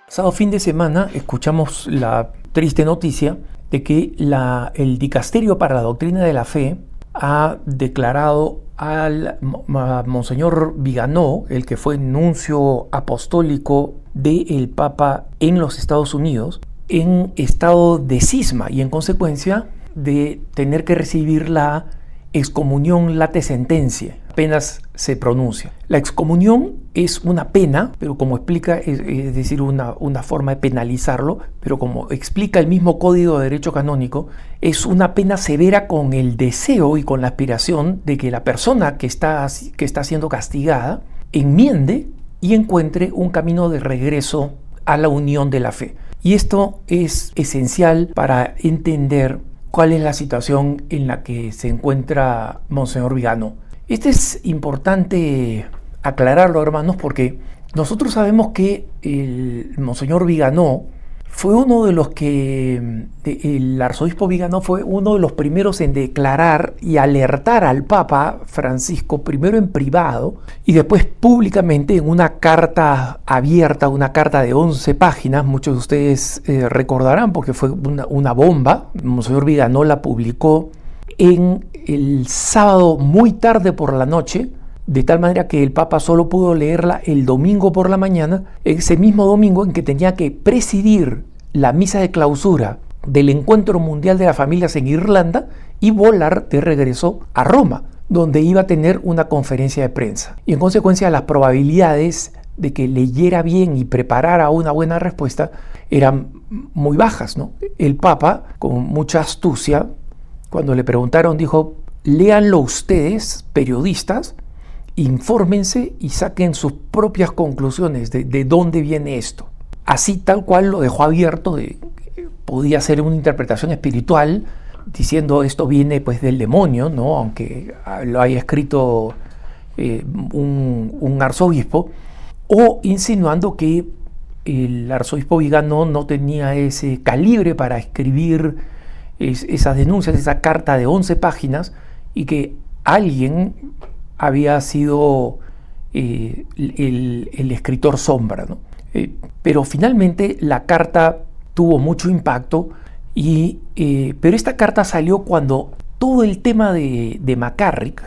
Pasado fin de semana escuchamos la triste noticia de que el Dicasterio para la Doctrina de la Fe ha declarado a Monseñor Viganó, el que fue nuncio apostólico del Papa en los Estados Unidos, en estado de cisma y en consecuencia de tener que recibir la excomunión late sentencia, apenas se pronuncia. La excomunión es una pena, pero como explica, es decir, una forma de penalizarlo, pero como explica el mismo Código de Derecho Canónico, es una pena severa con el deseo y con la aspiración de que la persona que está siendo castigada enmiende y encuentre un camino de regreso a la unión de la fe. Y esto es esencial para entender cuál es la situación en la que se encuentra Monseñor Viganó. Es importante aclararlo, hermanos, porque nosotros sabemos que el Monseñor Viganó fue uno de los que, el arzobispo Viganó fue uno de los primeros en declarar y alertar al Papa Francisco, primero en privado y después públicamente en una carta abierta, una carta de 11 páginas, muchos de ustedes recordarán porque fue una bomba. Monseñor Viganó la publicó en el sábado muy tarde por la noche, de tal manera que el Papa solo pudo leerla el domingo por la mañana, ese mismo domingo en que tenía que presidir la misa de clausura del Encuentro Mundial de las Familias en Irlanda y volar de regreso a Roma, donde iba a tener una conferencia de prensa. Y en consecuencia las probabilidades de que leyera bien y preparara una buena respuesta eran muy bajas, ¿no? El Papa, con mucha astucia, cuando le preguntaron, dijo: léanlo ustedes, periodistas, infórmense y saquen sus propias conclusiones de dónde viene esto. Así tal cual lo dejó abierto, podía ser una interpretación espiritual, diciendo esto viene pues del demonio, ¿no? Aunque lo haya escrito un arzobispo, o insinuando que el arzobispo Viganó no tenía ese calibre para escribir esas denuncias, esa carta de 11 páginas, y que alguien había sido el escritor sombra, ¿no? Pero finalmente la carta tuvo mucho impacto, pero esta carta salió cuando todo el tema de McCarrick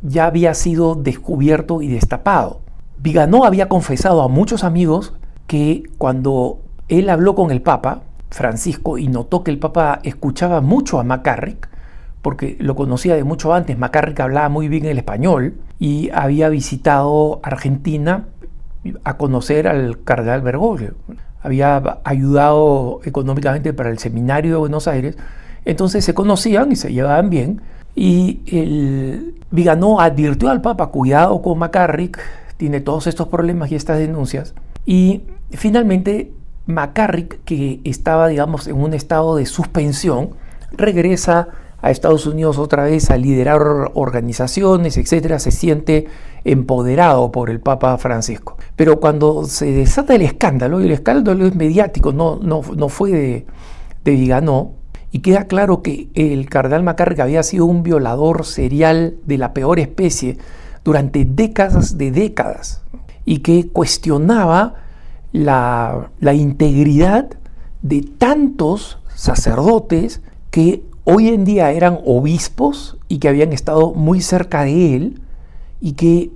ya había sido descubierto y destapado. Viganó había confesado a muchos amigos que cuando él habló con el Papa Francisco y notó que el Papa escuchaba mucho a McCarrick, porque lo conocía de mucho antes. McCarrick hablaba muy bien el español y había visitado Argentina a conocer al cardenal Bergoglio. Había ayudado económicamente para el seminario de Buenos Aires. Entonces se conocían y se llevaban bien. Y Viganó advirtió al Papa: cuidado con McCarrick, tiene todos estos problemas y estas denuncias. Y finalmente McCarrick, que estaba, digamos, en un estado de suspensión, regresa a Estados Unidos otra vez a liderar organizaciones, etcétera. Se siente empoderado por el Papa Francisco. Pero cuando se desata el escándalo, y el escándalo es mediático, no fue de Viganó, y queda claro que el cardenal McCarrick había sido un violador serial de la peor especie durante décadas de décadas, y que cuestionaba la integridad de tantos sacerdotes que hoy en día eran obispos y que habían estado muy cerca de él y que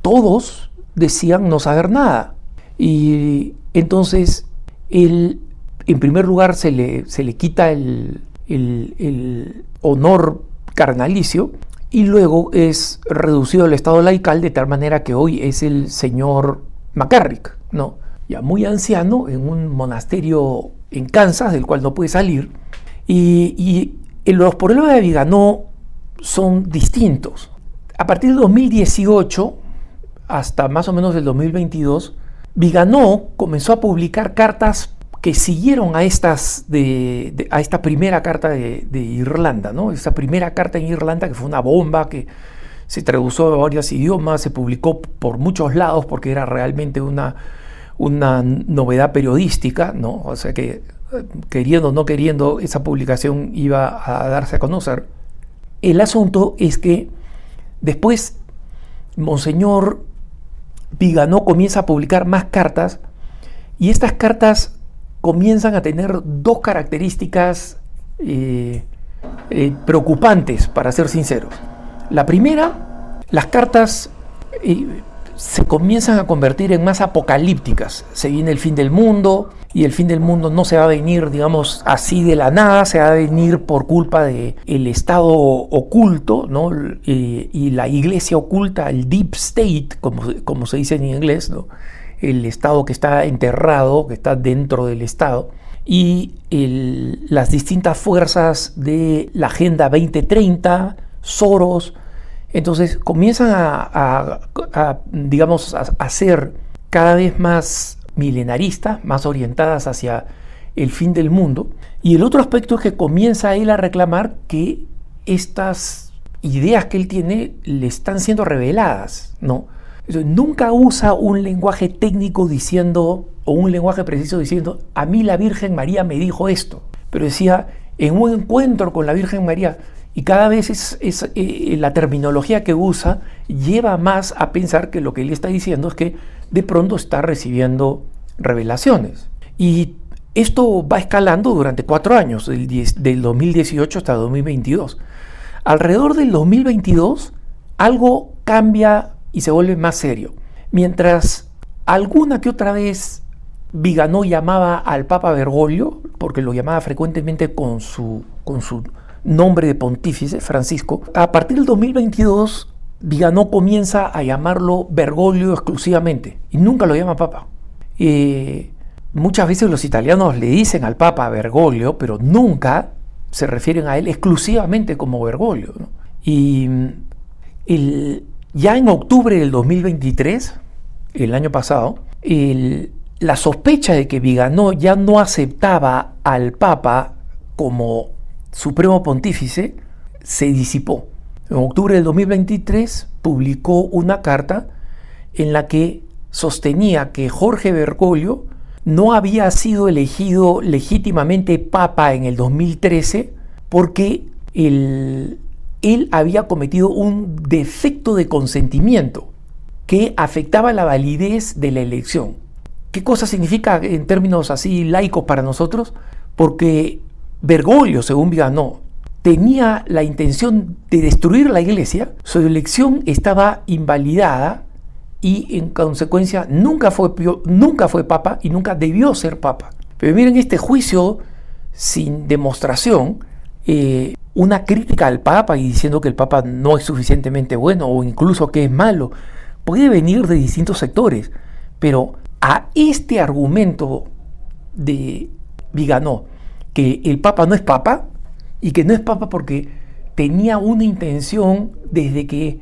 todos decían no saber nada. Y entonces él, en primer lugar, se le quita el honor cardenalicio y luego es reducido al estado laical, de tal manera que hoy es el señor McCarrick, ¿no? Ya muy anciano, en un monasterio en Kansas, del cual no puede salir. Y los problemas de Viganó son distintos. A partir del 2018 hasta más o menos el 2022, Viganó comenzó a publicar cartas que siguieron a esta primera carta de Irlanda, ¿no? Esa primera carta en Irlanda, que fue una bomba, que se tradujo a varios idiomas, se publicó por muchos lados porque era realmente una novedad periodística, ¿no? O sea que, queriendo o no queriendo, esa publicación iba a darse a conocer. El asunto es que después Monseñor Viganó comienza a publicar más cartas Y estas cartas comienzan a tener dos características preocupantes, para ser sinceros. La primera, las cartas se comienzan a convertir en más apocalípticas. Se viene el fin del mundo, y el fin del mundo no se va a venir, digamos, así de la nada, se va a venir por culpa del Estado oculto, ¿no? Y la iglesia oculta, el deep state, como se dice en inglés, ¿no? El Estado que está enterrado, que está dentro del Estado, y las distintas fuerzas de la Agenda 2030, Soros. Entonces comienzan digamos, a ser cada vez más milenaristas, más orientadas hacia el fin del mundo. Y el otro aspecto es que comienza él a reclamar que estas ideas que él tiene le están siendo reveladas, ¿no? Entonces, nunca usa un lenguaje técnico diciendo, o un lenguaje preciso diciendo, a mí la Virgen María me dijo esto, pero decía, en un encuentro con la Virgen María. Y cada vez la terminología que usa lleva más a pensar que lo que él está diciendo es que de pronto está recibiendo revelaciones. Y esto va escalando durante 4 años, del 2018 hasta 2022. Alrededor del 2022, algo cambia y se vuelve más serio. Mientras alguna que otra vez Viganò llamaba al Papa Bergoglio, porque lo llamaba frecuentemente con su nombre de pontífice, Francisco, a partir del 2022 Viganò comienza a llamarlo Bergoglio exclusivamente y nunca lo llama Papa. Muchas veces los italianos le dicen al Papa Bergoglio, pero nunca se refieren a él exclusivamente como Bergoglio, ¿no? Y ya en octubre del 2023, el año pasado, la sospecha de que Viganò ya no aceptaba al Papa como Supremo Pontífice se disipó. En octubre del 2023 publicó una carta en la que sostenía que Jorge Bergoglio no había sido elegido legítimamente Papa en el 2013 porque él había cometido un defecto de consentimiento que afectaba la validez de la elección. ¿Qué cosa significa en términos así laicos para nosotros? Porque Bergoglio, según Viganò, tenía la intención de destruir la iglesia, su elección estaba invalidada y en consecuencia nunca fue papa y nunca debió ser papa. Pero miren este juicio sin demostración, una crítica al papa y diciendo que el papa no es suficientemente bueno o incluso que es malo, puede venir de distintos sectores, pero a este argumento de Viganò, que el papa no es papa y que no es papa porque tenía una intención desde que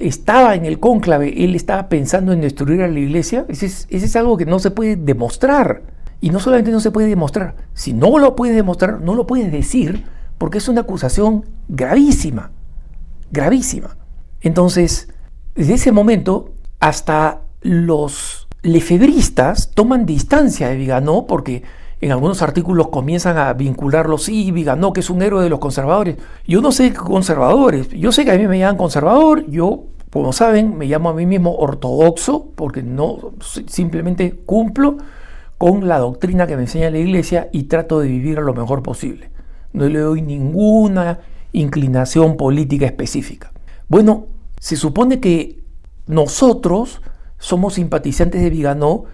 estaba en el cónclave, él estaba pensando en destruir a la iglesia, ese es algo que no se puede demostrar. Y no solamente no se puede demostrar, si no lo puedes demostrar, no lo puedes decir, porque es una acusación gravísima, gravísima. Entonces, desde ese momento, hasta los lefebristas toman distancia de Viganò, porque en algunos artículos comienzan a vincularlo, sí, Viganò, que es un héroe de los conservadores. Yo no sé conservadores, yo sé que a mí me llaman conservador, yo, como saben, me llamo a mí mismo ortodoxo, porque no simplemente cumplo con la doctrina que me enseña la iglesia y trato de vivir lo mejor posible. No le doy ninguna inclinación política específica. Bueno, se supone que nosotros somos simpatizantes de Viganò,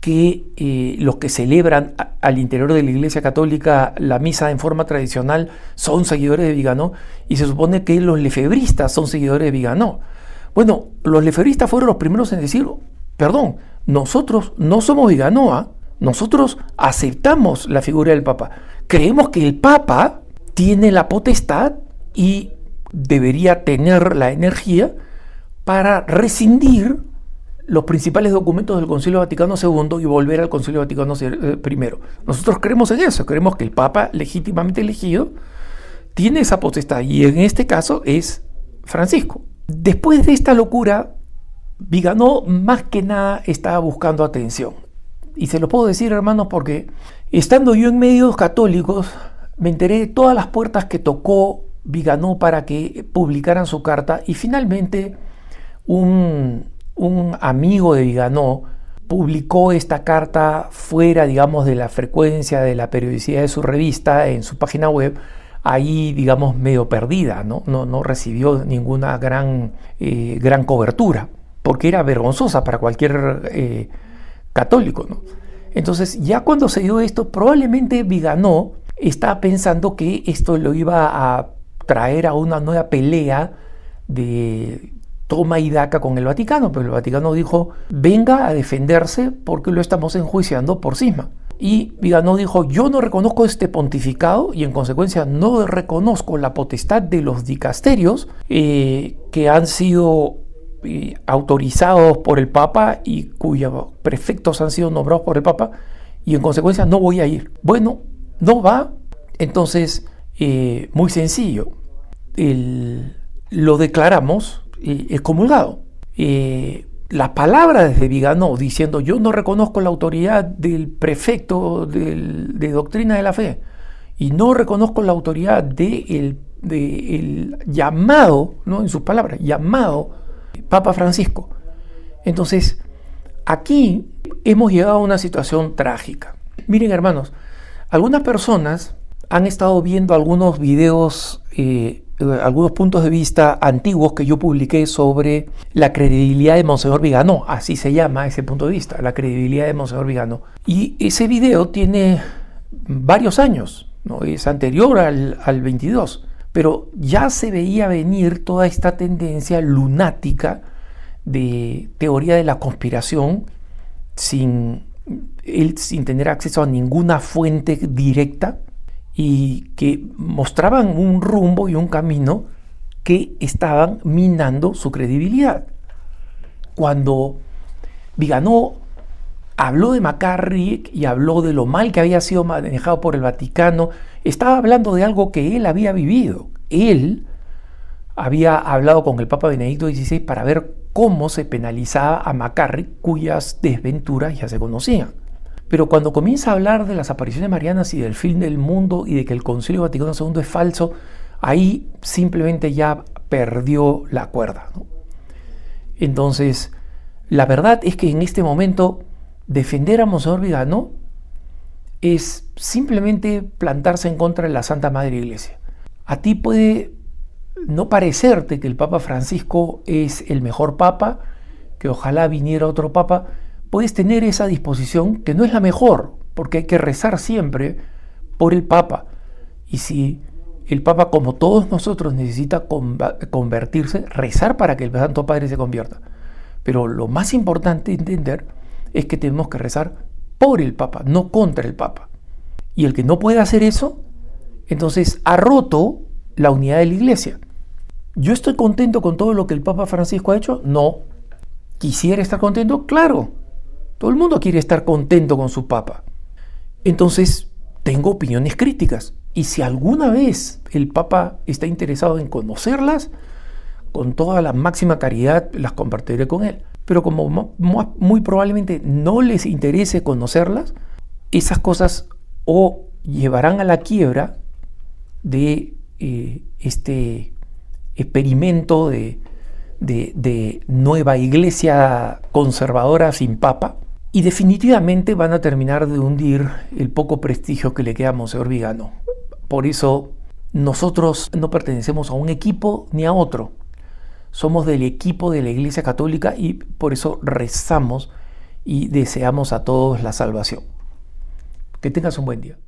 que los que celebran al interior de la Iglesia Católica la misa en forma tradicional son seguidores de Viganò, y se supone que los lefebristas son seguidores de Viganò. Bueno, los lefebristas fueron los primeros en decir, perdón, nosotros no somos Viganò, nosotros aceptamos la figura del Papa. Creemos que el Papa tiene la potestad y debería tener la energía para rescindir los principales documentos del Concilio Vaticano II y volver al Concilio Vaticano I. Nosotros creemos en eso, creemos que el Papa legítimamente elegido tiene esa potestad, y en este caso es Francisco. Después de esta locura, Viganò más que nada estaba buscando atención. Y se lo puedo decir, hermanos, porque estando yo en medios católicos, me enteré de todas las puertas que tocó Viganò para que publicaran su carta, y finalmente un amigo de Viganò publicó esta carta fuera, digamos, de la frecuencia de la periodicidad de su revista en su página web, ahí, digamos, medio perdida, no recibió ninguna gran cobertura, porque era vergonzosa para cualquier católico, ¿no? Entonces, ya cuando se dio esto, probablemente Viganò estaba pensando que esto lo iba a traer a una nueva pelea de toma y daca con el Vaticano, pero el Vaticano dijo, venga a defenderse porque lo estamos enjuiciando por cisma. Y Viganò dijo, yo no reconozco este pontificado y en consecuencia no reconozco la potestad de los dicasterios que han sido autorizados por el Papa y cuyos prefectos han sido nombrados por el Papa, y en consecuencia no voy a ir. Bueno, no va, entonces muy sencillo, lo declaramos excomulgado. Las palabras de Viganò diciendo yo no reconozco la autoridad del prefecto de doctrina de la fe y no reconozco la autoridad del llamado, ¿no? En sus palabras, llamado Papa Francisco. Entonces, aquí hemos llegado a una situación trágica. Miren, hermanos, algunas personas han estado viendo algunos videos, algunos puntos de vista antiguos que yo publiqué sobre la credibilidad de Monseñor Viganò, así se llama ese punto de vista, la credibilidad de Monseñor Viganò. Y ese video tiene varios años, ¿no? Es anterior al 22, pero ya se veía venir toda esta tendencia lunática de teoría de la conspiración sin tener acceso a ninguna fuente directa, y que mostraban un rumbo y un camino que estaban minando su credibilidad. Cuando Viganò habló de McCarrick y habló de lo mal que había sido manejado por el Vaticano, estaba hablando de algo que él había vivido. Él había hablado con el Papa Benedicto XVI para ver cómo se penalizaba a McCarrick, cuyas desventuras ya se conocían. Pero cuando comienza a hablar de las apariciones marianas y del fin del mundo y de que el Concilio Vaticano II es falso, ahí simplemente ya perdió la cuerda, ¿no? Entonces, la verdad es que en este momento defender a Monseñor Viganò es simplemente plantarse en contra de la Santa Madre Iglesia. A ti puede no parecerte que el Papa Francisco es el mejor Papa, que ojalá viniera otro Papa. Puedes tener esa disposición que no es la mejor, porque hay que rezar siempre por el Papa. Y si el Papa, como todos nosotros, necesita convertirse, rezar para que el Santo Padre se convierta. Pero lo más importante entender es que tenemos que rezar por el Papa, no contra el Papa. Y el que no puede hacer eso, entonces ha roto la unidad de la Iglesia. ¿Yo estoy contento con todo lo que el Papa Francisco ha hecho? No. ¿Quisiera estar contento? Claro. Todo el mundo quiere estar contento con su Papa. Entonces, tengo opiniones críticas. Y si alguna vez el Papa está interesado en conocerlas, con toda la máxima caridad las compartiré con él. Pero como muy probablemente no les interese conocerlas, esas cosas o llevarán a la quiebra de este experimento de nueva iglesia conservadora sin Papa, y definitivamente van a terminar de hundir el poco prestigio que le queda a Monseñor Viganò. Por eso nosotros no pertenecemos a un equipo ni a otro. Somos del equipo de la Iglesia Católica y por eso rezamos y deseamos a todos la salvación. Que tengas un buen día.